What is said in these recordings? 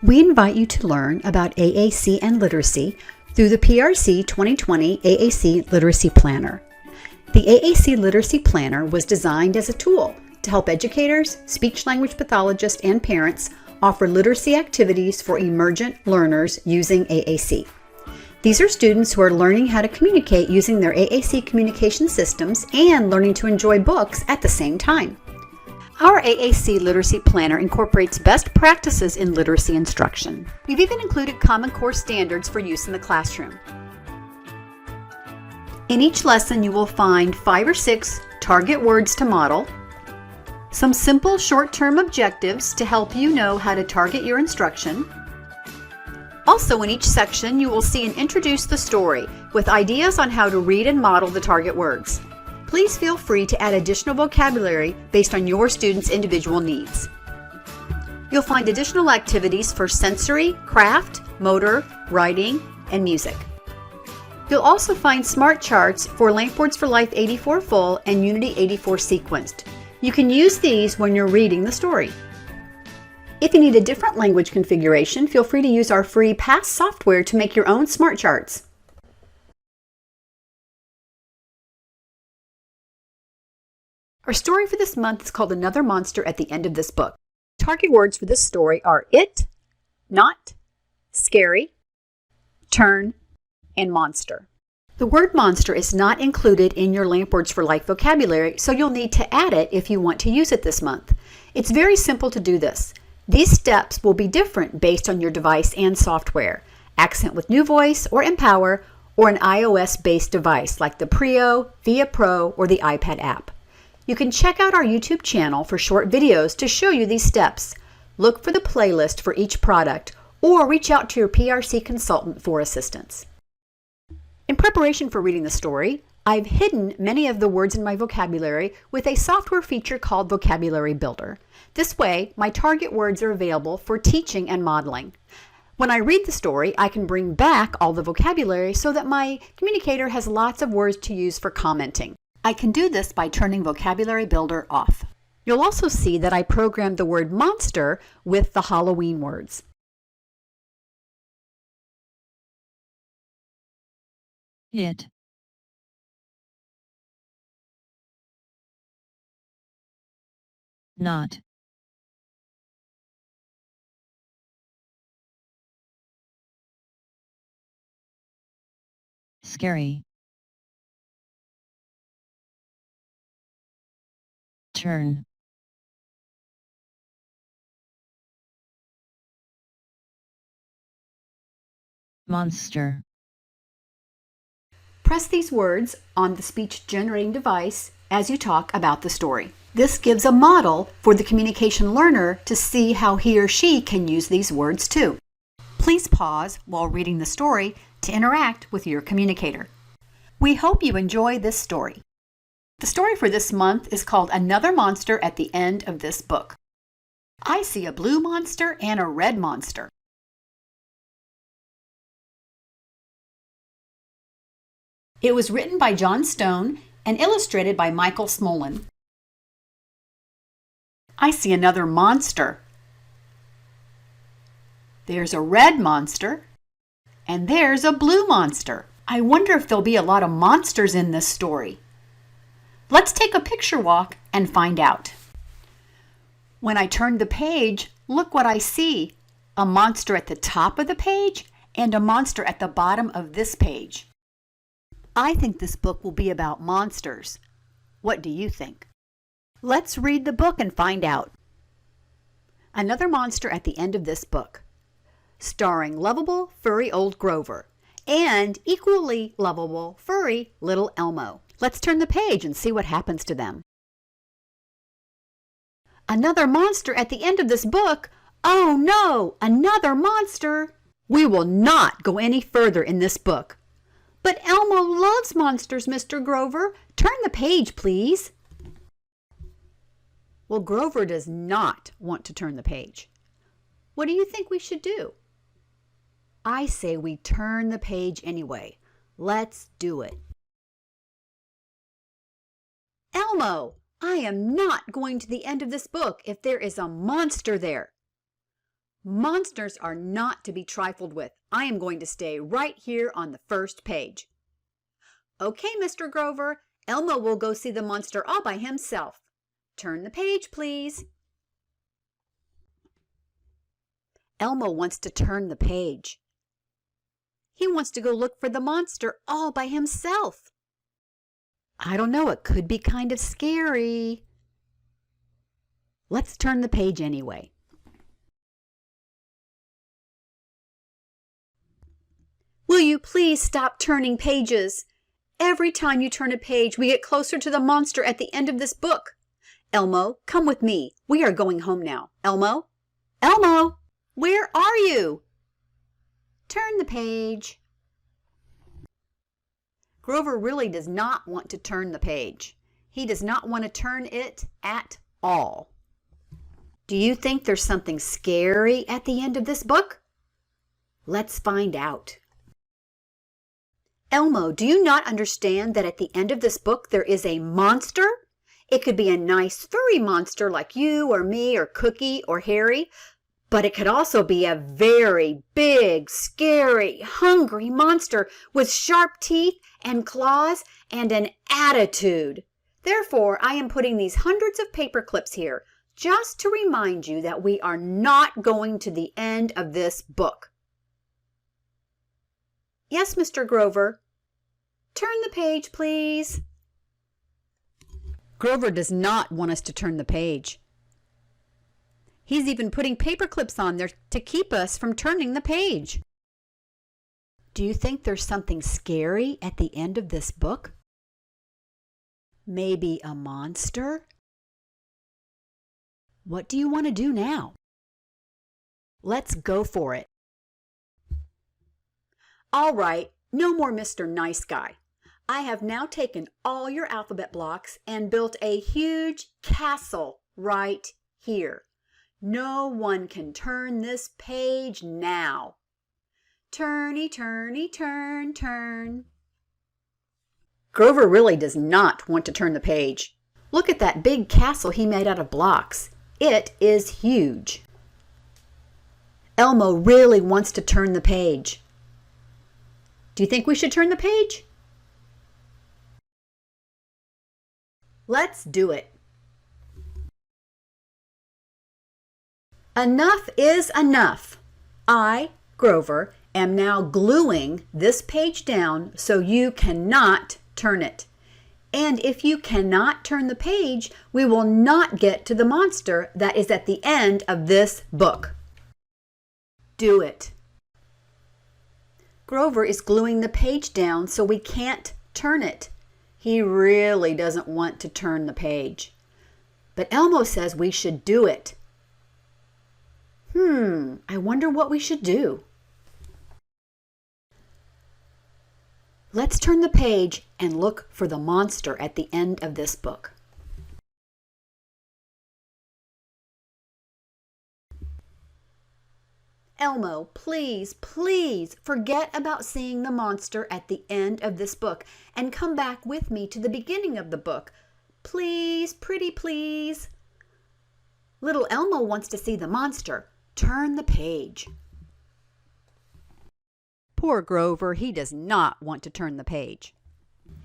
We invite you to learn about AAC and literacy through the PRC 2020 AAC Literacy Planner. The AAC Literacy Planner was designed as a tool to help educators, speech-language pathologists, and parents offer literacy activities for emergent learners using AAC. These are students who are learning how to communicate using their AAC communication systems and learning to enjoy books at the same time. Our AAC Literacy Planner incorporates best practices in literacy instruction. We've even included Common Core standards for use in the classroom. In each lesson, you will find 5 or 6 target words to model, some simple short-term objectives to help you know how to target your instruction. Also, in each section, you will see an Introduce the Story with ideas on how to read and model the target words. Please feel free to add additional vocabulary based on your students' individual needs. You'll find additional activities for sensory, craft, motor, writing, and music. You'll also find smart charts for Language for Life 84 Full and Unity 84 Sequenced. You can use these when you're reading the story. If you need a different language configuration, feel free to use our free PASS software to make your own smart charts. Our story for this month is called Another Monster at the End of This Book. Target words for this story are it, not, scary, turn, and monster. The word monster is not included in your Language for Life vocabulary, so you'll need to add it if you want to use it this month. It's very simple to do this. These steps will be different based on your device and software. Accent with New Voice or Empower, or an iOS-based device like the Prio, Via Pro, or the iPad app. You can check out our YouTube channel for short videos to show you these steps. Look for the playlist for each product or reach out to your PRC consultant for assistance. In preparation for reading the story, I've hidden many of the words in my vocabulary with a software feature called Vocabulary Builder. This way, my target words are available for teaching and modeling. When I read the story, I can bring back all the vocabulary so that my communicator has lots of words to use for commenting. I can do this by turning Vocabulary Builder off. You'll also see that I programmed the word monster with the Halloween words. It. Not. Scary. Turn. Monster. Press these words on the speech generating device as you talk about the story. This gives a model for the communication learner to see how he or she can use these words too. Please pause while reading the story to interact with your communicator. We hope you enjoy this story. The story for this month is called Another Monster at the End of This Book. I see a blue monster and a red monster. It was written by John Stone and illustrated by Michael Smolin. I see another monster. There's a red monster and there's a blue monster. I wonder if there'll be a lot of monsters in this story. Let's take a picture walk and find out. When I turn the page, look what I see. A monster at the top of the page and a monster at the bottom of this page. I think this book will be about monsters. What do you think? Let's read the book and find out. Another Monster at the End of This Book. Starring lovable, furry old Grover and equally lovable, furry little Elmo. Let's turn the page and see what happens to them. Another monster at the end of this book. Oh no, another monster. We will not go any further in this book. But Elmo loves monsters, Mr. Grover. Turn the page, please. Well, Grover does not want to turn the page. What do you think we should do? I say we turn the page anyway. Let's do it. Elmo, I am not going to the end of this book if there is a monster there. Monsters are not to be trifled with. I am going to stay right here on the first page. Okay, Mr. Grover, Elmo will go see the monster all by himself. Turn the page, please. Elmo wants to turn the page. He wants to go look for the monster all by himself. I don't know, it could be kind of scary. Let's turn the page anyway. Will you please stop turning pages? Every time you turn a page, we get closer to the monster at the end of this book. Elmo, come with me. We are going home now. Elmo? Elmo, where are you? Turn the page. Grover really does not want to turn the page. He does not want to turn it at all. Do you think there's something scary at the end of this book? Let's find out. Elmo, do you not understand that at the end of this book there is a monster? It could be a nice furry monster like you or me or Cookie or Harry, but it could also be a very big, scary, hungry monster with sharp teeth and claws and an attitude. Therefore, I am putting these hundreds of paper clips here just to remind you that we are not going to the end of this book. Yes, Mr. Grover. Turn the page, please. Grover does not want us to turn the page. He's even putting paper clips on there to keep us from turning the page. Do you think there's something scary at the end of this book? Maybe a monster? What do you want to do now? Let's go for it. All right, no more Mr. Nice Guy. I have now taken all your alphabet blocks and built a huge castle right here. No one can turn this page now. Turny, turny, turn, turn. Grover really does not want to turn the page. Look at that big castle he made out of blocks. It is huge. Elmo really wants to turn the page. Do you think we should turn the page? Let's do it. Enough is enough. I, Grover, am now gluing this page down so you cannot turn it. And if you cannot turn the page, we will not get to the monster that is at the end of this book. Do it. Grover is gluing the page down so we can't turn it. He really doesn't want to turn the page. But Elmo says we should do it. I wonder what we should do. Let's turn the page and look for the monster at the end of this book. Elmo, please, please forget about seeing the monster at the end of this book and come back with me to the beginning of the book. Please, pretty please. Little Elmo wants to see the monster. Turn the page. Poor Grover, he does not want to turn the page.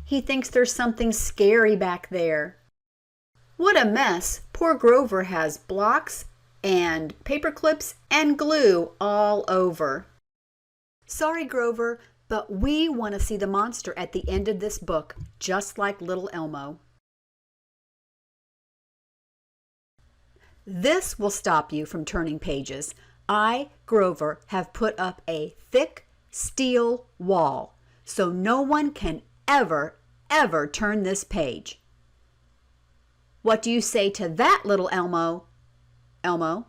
He thinks there's something scary back there. What a mess. Poor Grover has blocks and paper clips and glue all over. Sorry, Grover, but we want to see the monster at the end of this book, just like little Elmo. This will stop you from turning pages. I, Grover, have put up a thick steel wall, so no one can ever turn this page. What do you say to that, little Elmo? Elmo?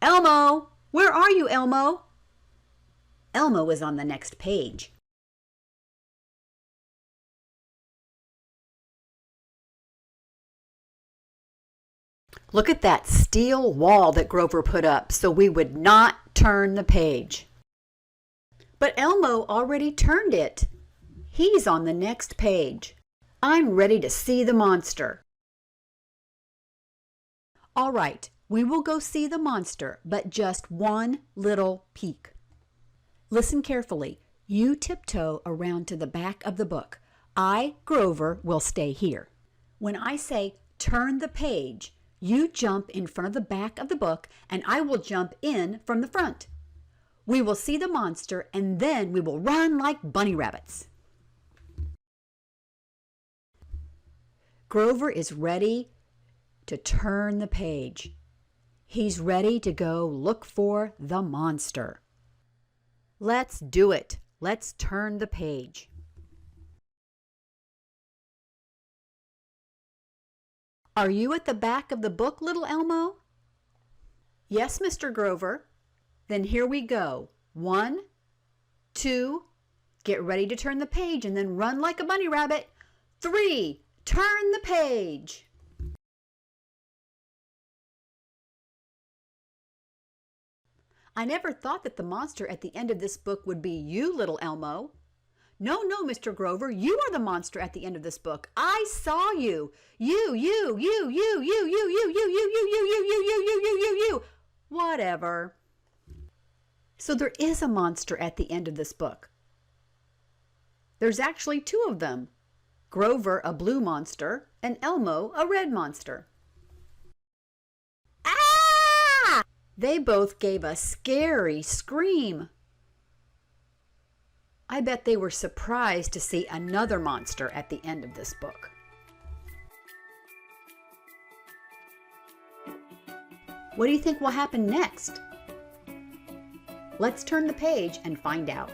Elmo! Where are you, Elmo? Elmo is on the next page. Look at that steel wall that Grover put up so we would not turn the page. But Elmo already turned it. He's on the next page. I'm ready to see the monster. All right, We will go see the monster, but just one little peek. Listen carefully. You tiptoe around to the back of the book. I, Grover, will stay here. When I say turn the page, you jump in front of the back of the book and I will jump in from the front. We will see the monster and then we will run like bunny rabbits. Grover is ready to turn the page. He's ready to go look for the monster. Let's do it. Let's turn the page. Are you at the back of the book, little Elmo? Yes, Mr. Grover. Then here we go. 1, 2, get ready to turn the page and then run like a bunny rabbit. 3, turn the page. I never thought that the monster at the end of this book would be you, little Elmo. No, Mr. Grover, you are the monster at the end of this book. I saw you. You. Whatever. So there is a monster at the end of this book. There's actually 2 of them. Grover, a blue monster, and Elmo, a red monster. Ah! They both gave a scary scream. I bet they were surprised to see another monster at the end of this book. What do you think will happen next? Let's turn the page and find out.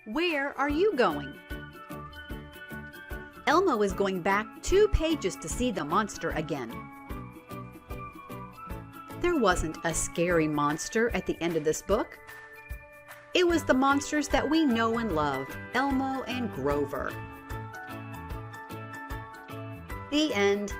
Where are you going? Elmo is going back 2 pages to see the monster again. There wasn't a scary monster at the end of this book. It was the monsters that we know and love, Elmo and Grover. The end.